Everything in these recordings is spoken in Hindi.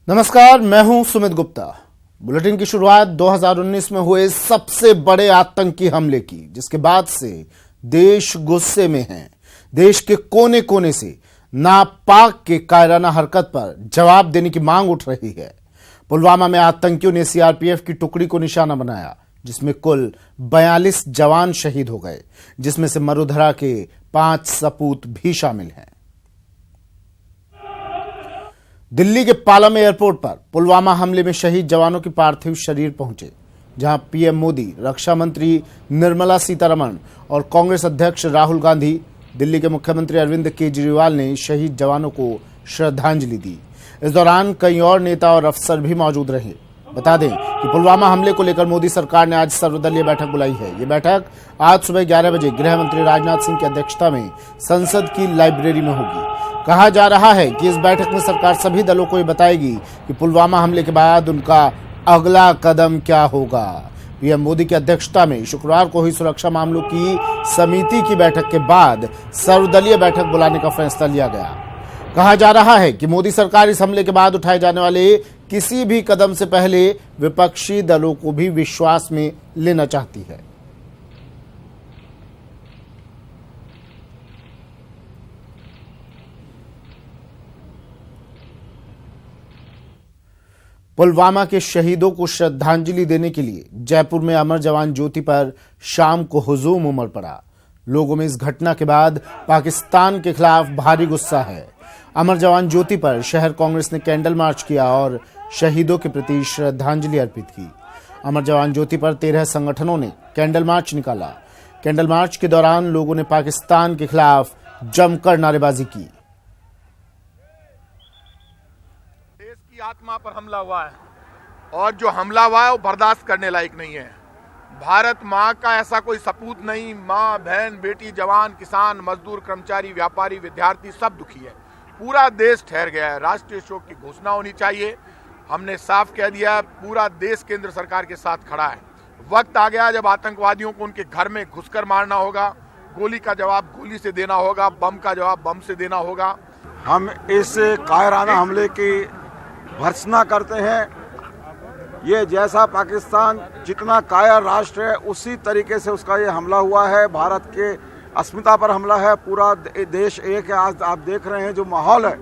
नमस्कार, मैं हूं सुमित गुप्ता। बुलेटिन की शुरुआत 2019 में हुए सबसे बड़े आतंकी हमले की, जिसके बाद से देश गुस्से में है। देश के कोने कोने से नापाक के कायराना हरकत पर जवाब देने की मांग उठ रही है। पुलवामा में आतंकियों ने सीआरपीएफ की टुकड़ी को निशाना बनाया, जिसमें कुल 42 जवान शहीद हो गए, जिसमें से मरुधरा के 5 सपूत भी शामिल हैं। दिल्ली के पालम एयरपोर्ट पर पुलवामा हमले में शहीद जवानों के पार्थिव शरीर पहुंचे, जहां पीएम मोदी, रक्षा मंत्री निर्मला सीतारमण और कांग्रेस अध्यक्ष राहुल गांधी, दिल्ली के मुख्यमंत्री अरविंद केजरीवाल ने शहीद जवानों को श्रद्धांजलि दी। इस दौरान कई और नेता और अफसर भी मौजूद रहे। बता दें कि पुलवामा हमले को लेकर मोदी सरकार ने आज सर्वदलीय बैठक बुलाई है। ये बैठक आज सुबह 11 बजे गृह मंत्री राजनाथ सिंह की अध्यक्षता में संसद की लाइब्रेरी में होगी। कहा जा रहा है कि इस बैठक में सरकार सभी दलों को ये बताएगी कि पुलवामा हमले के बाद उनका अगला कदम क्या होगा। पीएम मोदी की अध्यक्षता में शुक्रवार को हुई सुरक्षा मामलों की समिति की बैठक के बाद सर्वदलीय बैठक बुलाने का फैसला लिया गया। कहा जा रहा है कि मोदी सरकार इस हमले के बाद उठाए जाने वाले किसी भी कदम से पहले विपक्षी दलों को भी विश्वास में लेना चाहती है। पुलवामा के शहीदों को श्रद्धांजलि देने के लिए जयपुर में अमर जवान ज्योति पर शाम को हुजूम उमड़ पड़ा। लोगों में इस घटना के बाद पाकिस्तान के खिलाफ भारी गुस्सा है। अमर जवान ज्योति पर शहर कांग्रेस ने कैंडल मार्च किया और शहीदों के प्रति श्रद्धांजलि अर्पित की। अमर जवान ज्योति पर 13 संगठनों ने कैंडल मार्च निकाला। कैंडल मार्च के दौरान लोगों ने पाकिस्तान के खिलाफ जमकर नारेबाजी की। देश की आत्मा पर हमला हुआ है और जो हमला हुआ है वो बर्दाश्त करने लायक नहीं है। भारत माँ का ऐसा कोई सपूत नहीं। माँ, बहन, बेटी, जवान, किसान, मजदूर, कर्मचारी, व्यापारी, विद्यार्थी सब दुखी है। पूरा देश ठहर गया है। राष्ट्रीय शोक की घोषणा होनी चाहिए। हमने साफ कह दिया, पूरा देश केंद्र सरकार के साथ खड़ा है। वक्त आ गया जब आतंकवादियों को उनके घर में घुसकर मारना होगा। गोली का जवाब गोली से देना होगा, बम का जवाब बम से देना होगा। हम इस कायराना हमले की भर्त्सना करते हैं। ये जैसा पाकिस्तान जितना कायर राष्ट्र है, उसी तरीके से उसका ये हमला हुआ है। भारत के अस्मिता पर हमला है। पूरा देश एक है। आज आप देख रहे हैं जो माहौल है,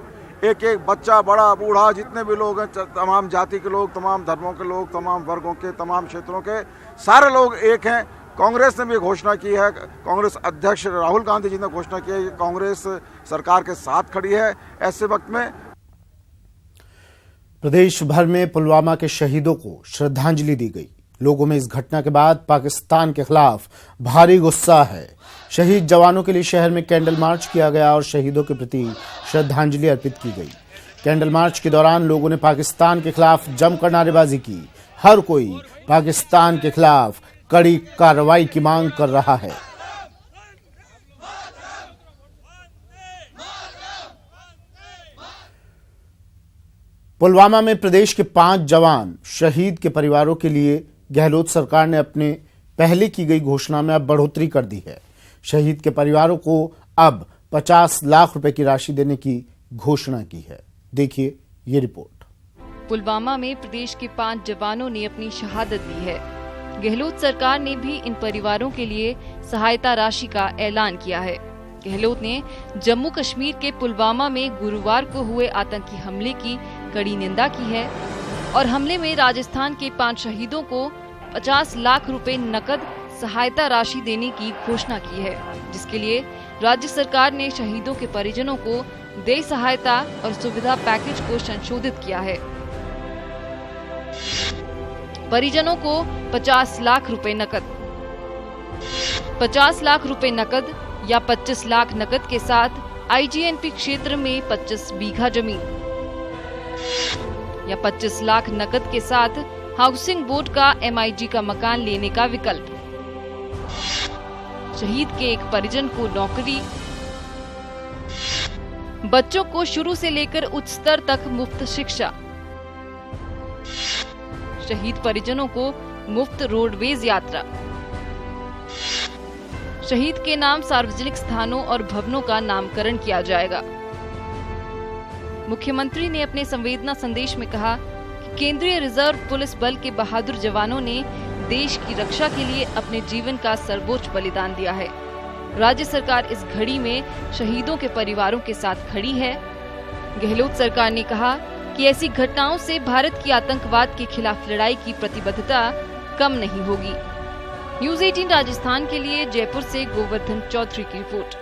एक एक बच्चा, बड़ा, बूढ़ा, जितने भी लोग हैं, तमाम जाति के लोग, तमाम धर्मों के लोग, तमाम वर्गों के, तमाम क्षेत्रों के सारे लोग एक हैं। कांग्रेस ने भी घोषणा की है। कांग्रेस अध्यक्ष राहुल गांधी जी ने घोषणा की है कि कांग्रेस सरकार के साथ खड़ी है। ऐसे वक्त में प्रदेश भर में पुलवामा के शहीदों को श्रद्धांजलि दी गई। लोगों में इस घटना के बाद पाकिस्तान के खिलाफ भारी गुस्सा है। शहीद जवानों के लिए शहर में कैंडल मार्च किया गया और शहीदों के प्रति श्रद्धांजलि अर्पित की गई। कैंडल मार्च के दौरान लोगों ने पाकिस्तान के खिलाफ जमकर नारेबाजी की। हर कोई पाकिस्तान के खिलाफ कड़ी कार्रवाई की मांग कर रहा है। पुलवामा में प्रदेश के 5 जवान शहीद के परिवारों के लिए गहलोत सरकार ने अपने पहले की गई घोषणा में अब बढ़ोतरी कर दी है। शहीद के परिवारों को अब 50 लाख रुपए की राशि देने की घोषणा की है। देखिए ये रिपोर्ट। पुलवामा में प्रदेश के 5 जवानों ने अपनी शहादत दी है। गहलोत सरकार ने भी इन परिवारों के लिए सहायता राशि का ऐलान किया है। गहलोत ने जम्मू कश्मीर के पुलवामा में गुरुवार को हुए आतंकी हमले की कड़ी निंदा की है और हमले में राजस्थान के 5 शहीदों को 50 लाख रुपए नकद सहायता राशि देने की घोषणा की है, जिसके लिए राज्य सरकार ने शहीदों के परिजनों को देय सहायता और सुविधा पैकेज को संशोधित किया है। परिजनों को 50 लाख रुपए नकद, 50 लाख रुपए नकद या 25 लाख नकद के साथ आईजीएनपी क्षेत्र में 25 बीघा जमीन या 25 लाख नकद के साथ हाउसिंग बोर्ड का एमआईजी का मकान लेने का विकल्प। शहीद के एक परिजन को नौकरी। बच्चों को शुरू से लेकर उच्च स्तर तक मुफ्त शिक्षा। शहीद परिजनों को मुफ्त रोडवेज यात्रा। शहीद के नाम सार्वजनिक स्थानों और भवनों का नामकरण किया जाएगा। मुख्यमंत्री ने अपने संवेदना संदेश में कहा कि केंद्रीय रिजर्व पुलिस बल के बहादुर जवानों ने देश की रक्षा के लिए अपने जीवन का सर्वोच्च बलिदान दिया है। राज्य सरकार इस घड़ी में शहीदों के परिवारों के साथ खड़ी है। गहलोत सरकार ने कहा कि ऐसी घटनाओं से भारत की आतंकवाद के खिलाफ लड़ाई की प्रतिबद्धता कम नहीं होगी। न्यूज़ 18 राजस्थान के लिए जयपुर से गोवर्धन चौधरी की रिपोर्ट।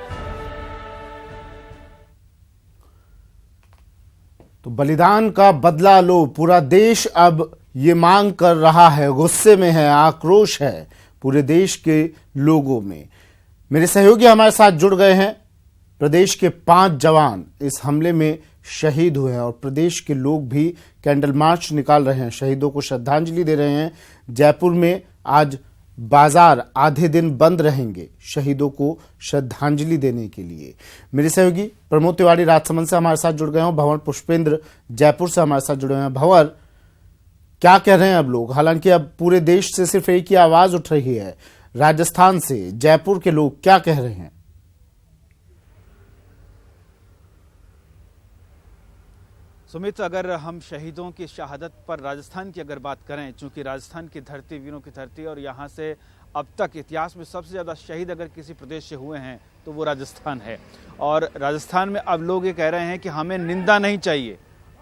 तो बलिदान का बदला लो, पूरा देश अब ये मांग कर रहा है, गुस्से में है, आक्रोश है पूरे देश के लोगों में। मेरे सहयोगी हमारे साथ जुड़ गए हैं। प्रदेश के 5 जवान इस हमले में शहीद हुए हैं और प्रदेश के लोग भी कैंडल मार्च निकाल रहे हैं, शहीदों को श्रद्धांजलि दे रहे हैं। जयपुर में आज बाजार आधे दिन बंद रहेंगे शहीदों को श्रद्धांजलि देने के लिए। मेरे सहयोगी प्रमोद तिवारी राजसमंद से हमारे साथ जुड़ गए हैं, भंवर पुष्पेंद्र जयपुर से हमारे साथ जुड़े हैं। भंवर, क्या कह रहे हैं अब लोग? हालांकि अब पूरे देश से सिर्फ एक ही आवाज उठ रही है, राजस्थान से जयपुर के लोग क्या कह रहे हैं? सुमित, अगर हम शहीदों की शहादत पर राजस्थान की अगर बात करें, चूंकि राजस्थान की धरती वीरों की धरती और यहाँ से अब तक इतिहास में सबसे ज़्यादा शहीद अगर किसी प्रदेश से हुए हैं तो वो राजस्थान है। और राजस्थान में अब लोग ये कह रहे हैं कि हमें निंदा नहीं चाहिए,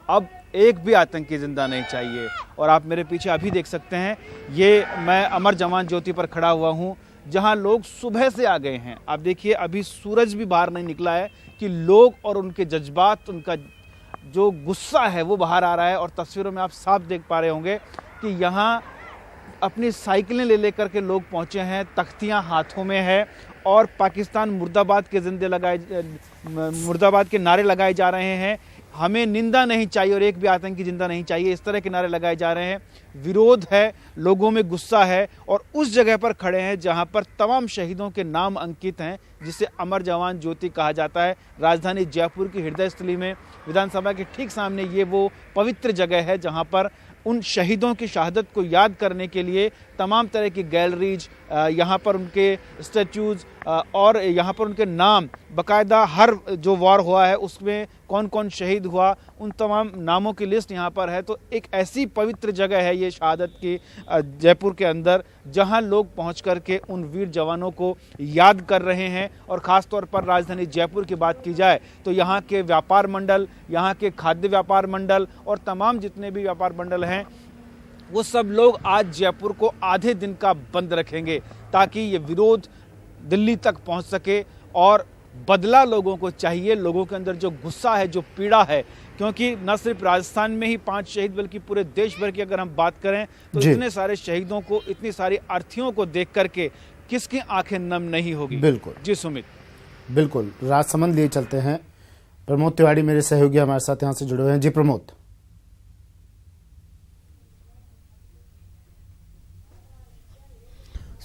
अब एक भी आतंकी जिंदा नहीं चाहिए। और आप मेरे पीछे अभी देख सकते हैं, ये मैं अमर जवान ज्योति पर खड़ा हुआ हूँ, जहाँ लोग सुबह से आ गए हैं। आप देखिए, अभी सूरज भी बाहर नहीं निकला है कि लोग और उनके जज्बात, उनका जो गुस्सा है वो बाहर आ रहा है। और तस्वीरों में आप साफ देख पा रहे होंगे कि यहाँ अपनी साइकिलें ले लेकर के लोग पहुँचे हैं, तख्तियाँ हाथों में है और पाकिस्तान मुर्दाबाद के नारे लगाए जा रहे हैं। हमें निंदा नहीं चाहिए और एक भी आतंकी जिंदा नहीं चाहिए, इस तरह के नारे लगाए जा रहे हैं। विरोध है, लोगों में गुस्सा है और उस जगह पर खड़े हैं जहां पर तमाम शहीदों के नाम अंकित हैं, जिसे अमर जवान ज्योति कहा जाता है। राजधानी जयपुर की हृदय स्थली में विधानसभा के ठीक सामने ये वो पवित्र जगह है जहां पर उन शहीदों की शहादत को याद करने के लिए तमाम तरह की गैलरीज, यहाँ पर उनके स्टैच्यूज और यहाँ पर उनके नाम बाकायदा, हर जो वॉर हुआ है उसमें कौन कौन शहीद हुआ उन तमाम नामों की लिस्ट यहाँ पर है। तो एक ऐसी पवित्र जगह है ये शहादत की जयपुर के अंदर, जहाँ लोग पहुँच कर के उन वीर जवानों को याद कर रहे हैं। और ख़ास तौर पर राजधानी जयपुर की बात की जाए तो यहाँ के व्यापार मंडल, यहाँ के खाद्य व्यापार मंडल और तमाम जितने भी व्यापार मंडल हैं, वो सब लोग आज जयपुर को आधे दिन का बंद रखेंगे ताकि ये विरोध दिल्ली तक पहुंच सके। और बदला लोगों को चाहिए, लोगों के अंदर जो गुस्सा है, जो पीड़ा है, क्योंकि न सिर्फ राजस्थान में ही 5 शहीद बल्कि पूरे देश भर की अगर हम बात करें तो इतने सारे शहीदों को, इतनी सारी अर्थियों को देख करके किसकी आंखें नम नहीं होगी। बिल्कुल जी सुमित, बिल्कुल। राजसमंद लिए चलते हैं, प्रमोद तिवारी मेरे सहयोगी हमारे साथ यहाँ से जुड़े हुए हैं। जी प्रमोद।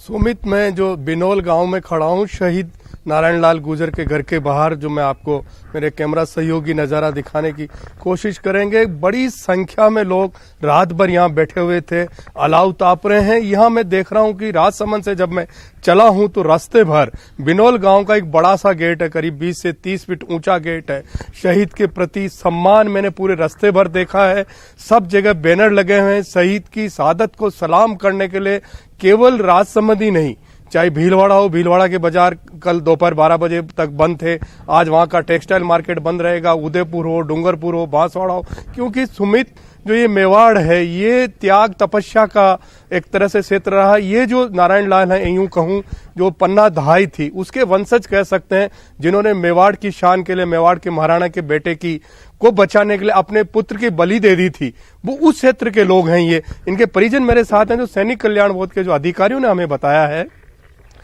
सुमित, मैं जो बिनोल गांव में खड़ा हूं, शहीद नारायण लाल गुर्जर के घर के बाहर, जो मैं आपको मेरे कैमरा सहयोगी नज़ारा दिखाने की कोशिश करेंगे। बड़ी संख्या में लोग रात भर यहाँ बैठे हुए थे, अलाव ताप रहे हैं। यहाँ मैं देख रहा हूँ कि राजसमंद से जब मैं चला हूँ तो रास्ते भर बिनोल गांव का एक बड़ा सा गेट है, करीब 20 से 30 फीट ऊंचा गेट है। शहीद के प्रति सम्मान मैंने पूरे रास्ते भर देखा है। सब जगह बैनर लगे हुए हैं शहीद की शहादत को सलाम करने के लिए। केवल राजसमंद ही नहीं, चाहे भीलवाड़ा हो, भीलवाड़ा के बाजार कल दोपहर 12 बजे तक बंद थे, आज वहां का टेक्सटाइल मार्केट बंद रहेगा। उदयपुर हो, डूंगरपुर हो, बांसवाड़ा हो, क्योंकि सुमित जो ये मेवाड़ है, ये त्याग तपस्या का एक तरह से क्षेत्र रहा। ये जो नारायण लाल है, यूं कहूं, जो पन्ना दहाई थी, उसके वंशज कह सकते हैं, जिन्होंने मेवाड़ की शान के लिए, मेवाड़ के महाराणा के बेटे को बचाने के लिए अपने पुत्र की बलि दे दी थी, वो उस क्षेत्र के लोग हैं। ये इनके परिजन मेरे साथ हैं, जो सैनिक कल्याण बोर्ड के जो अधिकारियों ने हमें बताया है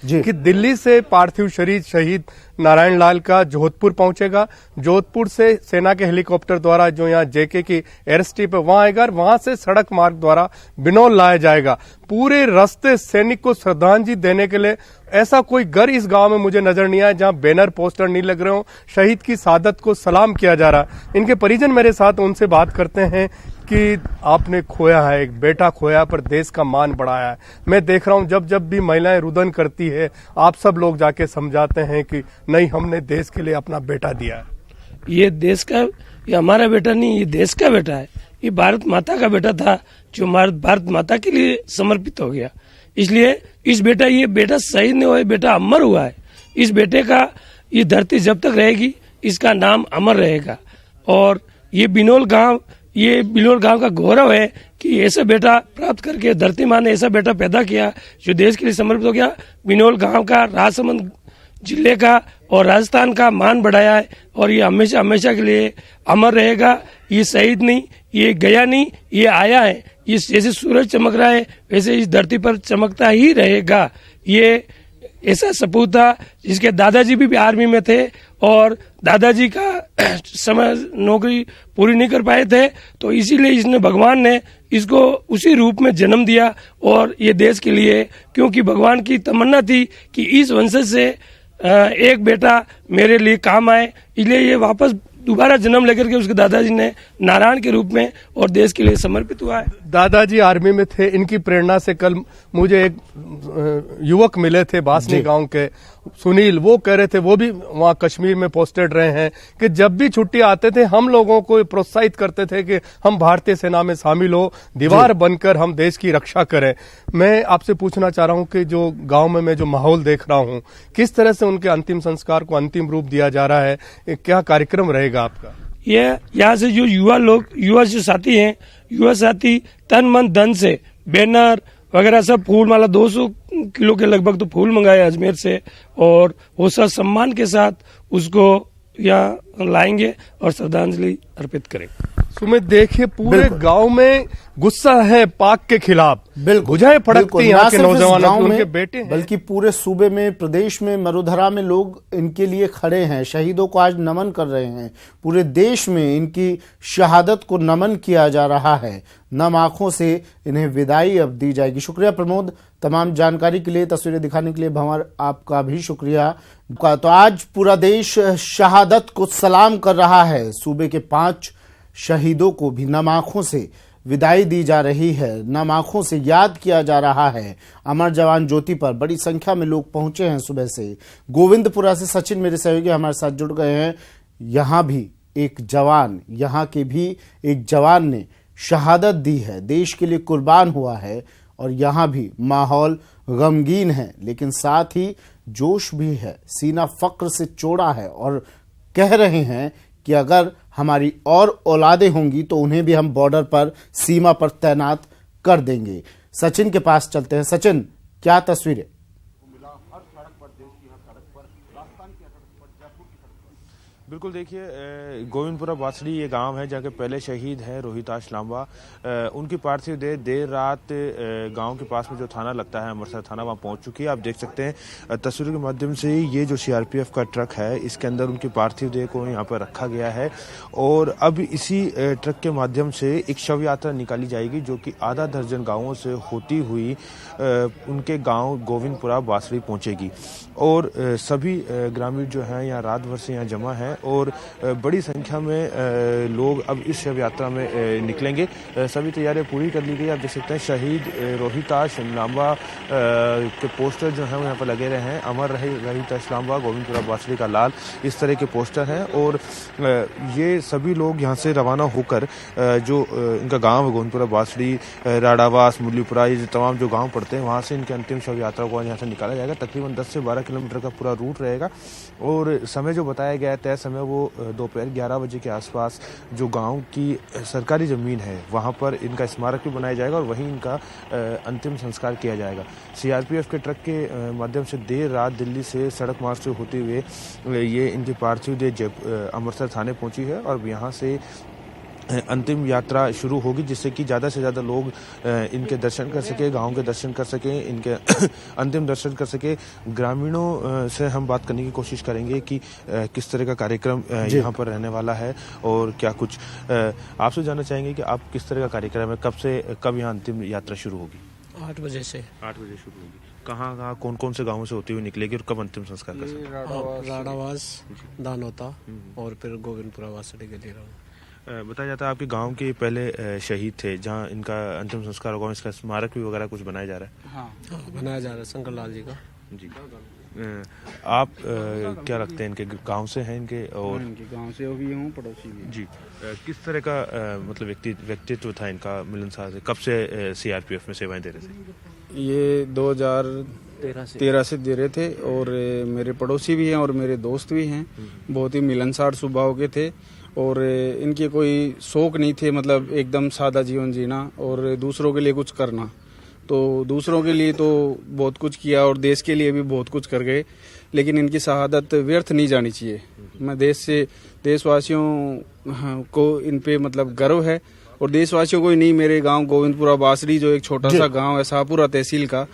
कि दिल्ली से पार्थिव शरीर शहीद नारायण लाल का जोधपुर पहुंचेगा। जोधपुर से सेना के हेलीकॉप्टर द्वारा जो यहाँ जेके की एयर स्ट्रिप है वहां आएगा, वहां से सड़क मार्ग द्वारा बिनोल लाया जाएगा। पूरे रास्ते सैनिक को श्रद्धांजलि देने के लिए ऐसा कोई घर इस गांव में मुझे नजर नहीं आया जहां बैनर पोस्टर नहीं लग रहे हो, शहीद की शहादत को सलाम किया जा रहा। इनके परिजन मेरे साथ, उनसे बात करते हैं कि आपने खोया है, एक बेटा खोया पर देश का मान बढ़ाया है। मैं देख रहा हूं जब जब भी महिलाएं रुदन करती है, आप सब लोग जाके समझाते हैं कि नहीं, हमने देश के लिए अपना बेटा दिया है। ये देश का, ये हमारा बेटा नहीं, ये देश का बेटा है। ये भारत माता का बेटा था जो भारत माता के लिए समर्पित हो गया। इसलिए ये बेटा शहीद नहीं हुआ, बेटा अमर हुआ है। इस बेटे का ये धरती जब तक रहेगी इसका नाम अमर रहेगा। और ये बिनोल गांव का गौरव है कि ऐसा बेटा प्राप्त करके धरती माँ ने ऐसा बेटा पैदा किया जो देश के लिए समर्पित हो गया। बिनोल गांव का, राजसमंद जिले का और राजस्थान का मान बढ़ाया है और ये हमेशा हमेशा के लिए अमर रहेगा। ये शहीद नहीं, ये गया नहीं, ये आया है। ये जैसे सूरज चमक रहा है वैसे इस धरती पर चमकता ही रहेगा। ये ऐसा सपूत था जिसके दादाजी भी आर्मी में थे और दादाजी का समय नौकरी पूरी नहीं कर पाए थे, तो इसीलिए इसने भगवान ने इसको उसी रूप में जन्म दिया और ये देश के लिए, क्योंकि भगवान की तमन्ना थी कि इस वंशज से एक बेटा मेरे लिए काम आए, इसलिए ये वापस दोबारा जन्म लेकर के उसके दादाजी ने नारायण के रूप में और देश के लिए समर्पित हुआ है। दादाजी आर्मी में थे, इनकी प्रेरणा से कल मुझे एक युवक मिले थे बासनी गांव के, सुनील, वो कह रहे थे, वो भी वहां कश्मीर में पोस्टेड रहे हैं, कि जब भी छुट्टी आते थे हम लोगों को प्रोत्साहित करते थे कि हम भारतीय सेना में शामिल हो, दीवार बनकर हम देश की रक्षा करें। मैं आपसे पूछना चाह रहा हूं कि जो गांव में मैं जो माहौल देख रहा हूं, किस तरह से उनके अंतिम संस्कार को अंतिम रूप दिया जा रहा है, क्या कार्यक्रम रहेगा आपका? ये यहाँ से जो युवा जो साथी हैं, युवा साथी तन मन धन से बैनर वगैरह सब, फूल माला 200 किलो के लगभग तो फूल मंगाए अजमेर से, और वो सब सम्मान के साथ उसको यहाँ लाएंगे और श्रद्धांजलि अर्पित करेंगे। सुमित, देखिए पूरे गांव में गुस्सा है पाक के खिलाफ, बुझाएं फड़कती यहाँ के नौजवानों के, उनके बेटे हैं, बल्कि पूरे सूबे में, प्रदेश में, मरुधरा में लोग इनके लिए खड़े हैं, शहीदों को आज नमन कर रहे हैं। पूरे देश में इनकी शहादत को नमन किया जा रहा है। नम आंखों से इन्हें विदाई अब दी जाएगी। शुक्रिया प्रमोद, तमाम जानकारी के लिए, तस्वीरें दिखाने के लिए। भंवर, आपका भी शुक्रिया। तो आज पूरा देश शहादत को सलाम कर रहा है। सूबे के 5 शहीदों को भी नम आंखों से विदाई दी जा रही है, नम आंखों से याद किया जा रहा है। अमर जवान ज्योति पर बड़ी संख्या में लोग पहुंचे हैं सुबह से। गोविंदपुरा से सचिन, मेरे सहयोगी, हमारे साथ जुड़ गए हैं। यहां भी एक जवान, यहां के भी एक जवान ने शहादत दी है, देश के लिए कुर्बान हुआ है, और यहां भी माहौल गमगीन है, लेकिन साथ ही जोश भी है। सीना फक्र से चौड़ा है और कह रहे हैं कि अगर हमारी और औलादें होंगी तो उन्हें भी हम बॉर्डर पर, सीमा पर तैनात कर देंगे। सचिन के पास चलते हैं। सचिन, क्या तस्वीरें? बिल्कुल, देखिए गोविंदपुरा बासड़ी ये गांव है जहाँ के पहले शहीद हैं रोहिताश लांबा। उनकी पार्थिव देह देर रात गांव के पास में जो थाना लगता है अमृतसर थाना, वहां पहुंच चुकी है। आप देख सकते हैं तस्वीरों के माध्यम से, ये जो सीआरपीएफ का ट्रक है इसके अंदर उनकी पार्थिव देह को यहाँ पर रखा गया है और अब इसी ट्रक के माध्यम से एक शव यात्रा निकाली जाएगी जो कि आधा दर्जन गाँवों से होती हुई उनके गाँव गोविंदपुरा बासड़ी पहुंचेगी। और सभी ग्रामीण जो हैं यहाँ रात भर से यहाँ जमा है और बड़ी संख्या में लोग अब इस शव यात्रा में निकलेंगे। सभी तैयारियां पूरी कर ली गई। आप देख सकते हैं शहीद रोहिताश लांबा के पोस्टर जो हैं वो यहाँ पर लगे रहे हैं। अमर रहे रोहिताश लांबा, गोविंदपुरा बासड़ी का लाल, इस तरह के पोस्टर हैं। और ये सभी लोग यहाँ से रवाना होकर जो इनका गाँव है गोविंदपुरा बासड़ी, राडावास, मुरलीपुरा, ये तमाम जो गाँव पड़ते हैं वहाँ से इनके अंतिम शव यात्रा को यहाँ से निकाला जाएगा। तकरीबन 10 से 12 किलोमीटर का पूरा रूट रहेगा और समय जो बताया गया है तय समय वो दोपहर 11 बजे के आसपास जो गांव की सरकारी ज़मीन है वहां पर इनका स्मारक भी बनाया जाएगा और वहीं इनका अंतिम संस्कार किया जाएगा। सीआरपीएफ के ट्रक के माध्यम से देर रात दिल्ली से सड़क मार्ग से होते हुए ये इनकी पार्थिव देह अमृतसर थाने पहुंची है और यहाँ से अंतिम यात्रा शुरू होगी जिससे कि ज़्यादा से ज़्यादा लोग इनके दर्शन कर सके, गांव के दर्शन कर सकें, इनके अंतिम दर्शन कर सके। ग्रामीणों से हम बात करने की कोशिश करेंगे कि किस तरह का कार्यक्रम यहाँ पर रहने वाला है और क्या कुछ आपसे जानना चाहेंगे कि आप किस तरह का कार्यक्रम है, कब यहाँ अंतिम यात्रा शुरू होगी? 8 बजे से। 8 बजे शुरू होगी। कहाँ कौन कौन से गाँवों से होती हुई निकलेगी और कब अंतिम संस्कार कर सकते? राडावास, दानोता और फिर गोविंदपुरा बासड़ी के लिए। बताया जाता है आपके गांव के पहले शहीद थे जहां इनका अंतिम संस्कार होगा, इसका स्मारक भी वगैरह कुछ बनाया जा रहा है? हाँ, बनाया जा रहा है शंकर लाल जी का। जी। आप क्या लगते हैं, इनके गांव से हैं इनके? और इनके गांव से भी हूँ, पड़ोसी भी। जी, किस तरह का मतलब व्यक्तित्व था इनका मिलनसार से? कब से सीआरपीएफ में सेवाएं दे रहे थे? ये 2013 से दे रहे थे और मेरे पड़ोसी भी हैं और मेरे दोस्त भी हैं। बहुत ही मिलनसार स्वभाव के थे और इनके कोई शौक नहीं थे, मतलब एकदम सादा जीवन जीना और दूसरों के लिए कुछ करना। तो दूसरों के लिए तो बहुत कुछ किया और देश के लिए भी बहुत कुछ कर गए, लेकिन इनकी शहादत व्यर्थ नहीं जानी चाहिए। मैं देशवासियों को इन पे मतलब गर्व है और देशवासियों को ही नहीं, मेरे गांव गोविंदपुरा बासड़ी जो एक छोटा सा गांव है शाहपुरा तहसील का,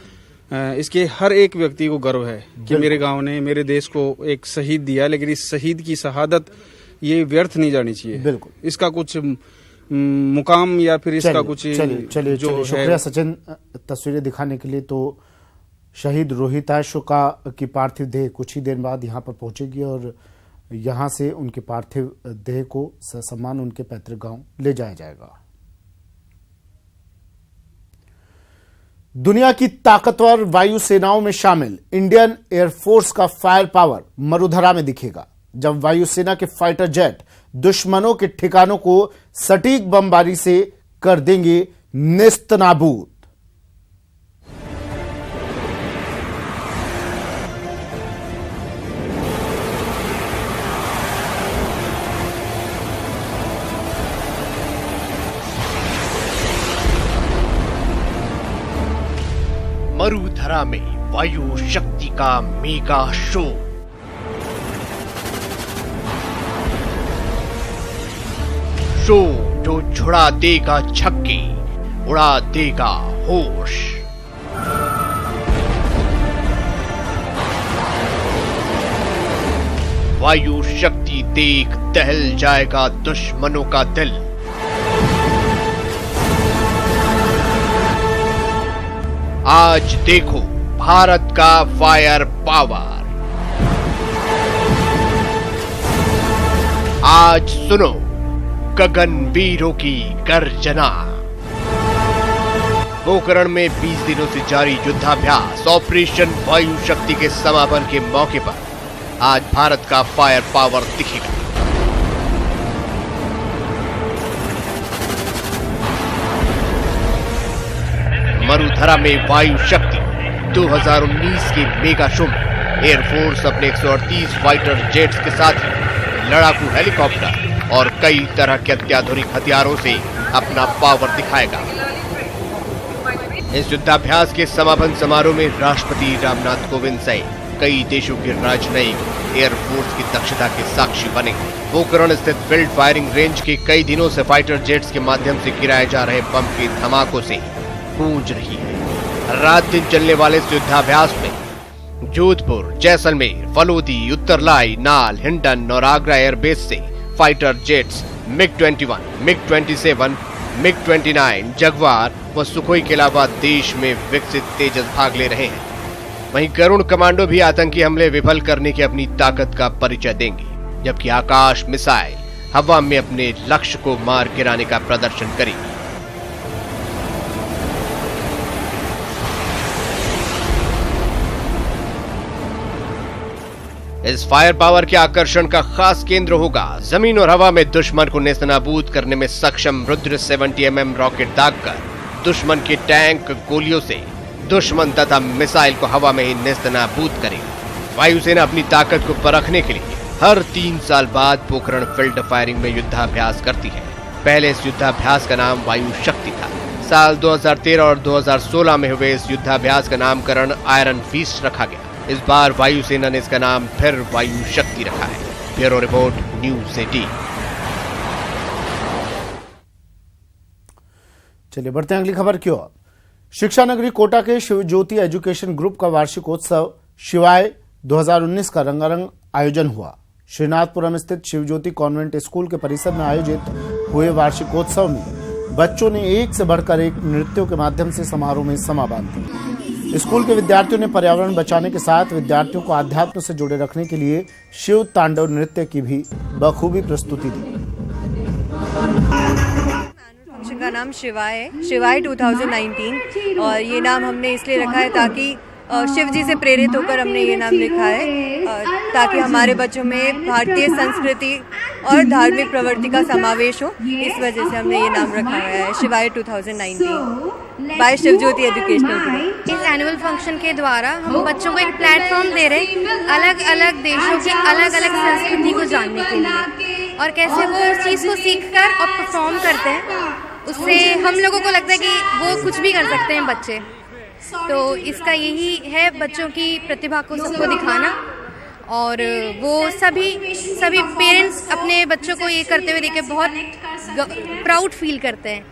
इसके हर एक व्यक्ति को गर्व है कि मेरे गांव ने मेरे देश को एक शहीद दिया, लेकिन इस शहीद की शहादत ये व्यर्थ नहीं जानी चाहिए। बिल्कुल, इसका कुछ मुकाम या फिर इसका कुछ चलिए शुक्रिया सचिन तस्वीरें दिखाने के लिए। तो शहीद रोहिताश की पार्थिव देह कुछ ही देर बाद यहाँ पर पहुंचेगी और यहाँ से उनके पार्थिव देह को ससम्मान उनके पैतृक गांव ले जाया जाएगा। दुनिया की ताकतवर वायु सेनाओं में शामिल इंडियन एयरफोर्स का फायर पावर मरुधरा में दिखेगा, जब वायुसेना के फाइटर जेट दुश्मनों के ठिकानों को सटीक बमबारी से कर देंगे नेस्तनाबूद। मरुधरा में वायु शक्ति का मेगा शो। शो जो छुड़ा देगा छक्के, उड़ा देगा होश। वायु शक्ति देख दहल जाएगा दुश्मनों का दिल। आज देखो भारत का फायर पावर। आज सुनो गगनवीरों की गर्जना। पोखरण में 20 दिनों से जारी युद्धाभ्यास ऑपरेशन वायु शक्ति के समापन के मौके पर आज भारत का फायर पावर दिखेगा। मरुधरा में वायु शक्ति 2019 के मेगा शो में एयरफोर्स अपने 138 फाइटर जेट्स के साथ लड़ाकू हेलीकॉप्टर और कई तरह के अत्याधुनिक हथियारों से अपना पावर दिखाएगा। इस युद्धाभ्यास के समापन समारोह में राष्ट्रपति रामनाथ कोविंद सहित कई देशों के राजनयिक एयरफोर्स की दक्षता के साक्षी बनेंगे। पोखरण स्थित फील्ड फायरिंग रेंज के कई दिनों से फाइटर जेट्स के माध्यम से गिराए जा रहे बम के धमाकों से गूंज रही है। रात दिन चलने वाले इस युद्धाभ्यास में जोधपुर, जैसलमेर, फलोदी, उत्तरलाई, नाल, हिंडन और आगरा एयरबेस से fighter jets MiG-21, MiG-27, MiG-29, Jaguar व सुखोई के अलावा देश में विकसित तेजस भाग ले रहे हैं। वहीं गरुण कमांडो भी आतंकी हमले विफल करने की अपनी ताकत का परिचय देंगे, जबकि आकाश मिसाइल हवा में अपने लक्ष्य को मार गिराने का प्रदर्शन करेगी। इस फायर पावर के आकर्षण का खास केंद्र होगा जमीन और हवा में दुश्मन को नेस्तनाबूद करने में सक्षम रुद्र 70 mm रॉकेट दागकर दुश्मन के टैंक गोलियों से दुश्मन तथा मिसाइल को हवा में ही नेस्तनाबूद करेगा। वायुसेना अपनी ताकत को परखने के लिए हर 3 साल बाद पोखरण फील्ड फायरिंग में युद्धाभ्यास करती है। पहले इस युद्धाभ्यास का नाम वायु शक्ति था। साल 2013 और 2016 में हुए इस युद्धाभ्यास का नामकरण आयरन फीस्ट रखा गया। इस बार वायुसेना ने इसका नाम फिर वायु शक्ति रखा है। Bureau report, news 18। चलिए बढ़ते हैं अगली खबर की ओर। शिक्षा नगरी कोटा के शिव ज्योति एजुकेशन ग्रुप का वार्षिकोत्सव शिवाय 2019 का रंगारंग आयोजन हुआ। श्रीनाथपुरम स्थित शिव ज्योति कॉन्वेंट स्कूल के परिसर में आयोजित हुए वार्षिकोत्सव में बच्चों ने एक से बढ़कर एक नृत्यों के माध्यम से समारोह में समा बांधी। स्कूल के विद्यार्थियों ने पर्यावरण बचाने के साथ विद्यार्थियों को आध्यात्म से जुड़े रखने के लिए शिव तांडव नृत्य की भी बखूबी प्रस्तुति दी। फंक्शन का नाम शिवाय है, शिवाय 2019, और ये नाम हमने इसलिए रखा है ताकि शिव जी से प्रेरित होकर हमने ये नाम लिखा है, ताकि हमारे बच्चों में भारतीय संस्कृति और धार्मिक प्रवृत्ति का समावेश हो। इस वजह से हमने ये नाम रखा हुआ है शिवाय 2019 बाय शिव ज्योति एजुकेशनल ग्रुप। इस एनुअल फंक्शन के द्वारा हम बच्चों को एक प्लेटफॉर्म दे रहे हैं अलग अलग देशों की अलग अलग संस्कृति को जानने के लिए, और कैसे वो उस चीज़ को सीख कर और परफॉर्म करते हैं। उससे हम लोगों को लगता है कि वो कुछ भी कर सकते हैं बच्चे। तो इसका यही है बच्चों की प्रतिभा को सबको दिखाना, और वो सभी पेरेंट्स अपने बच्चों को ये करते हुए देख के बहुत प्राउड फील करते हैं।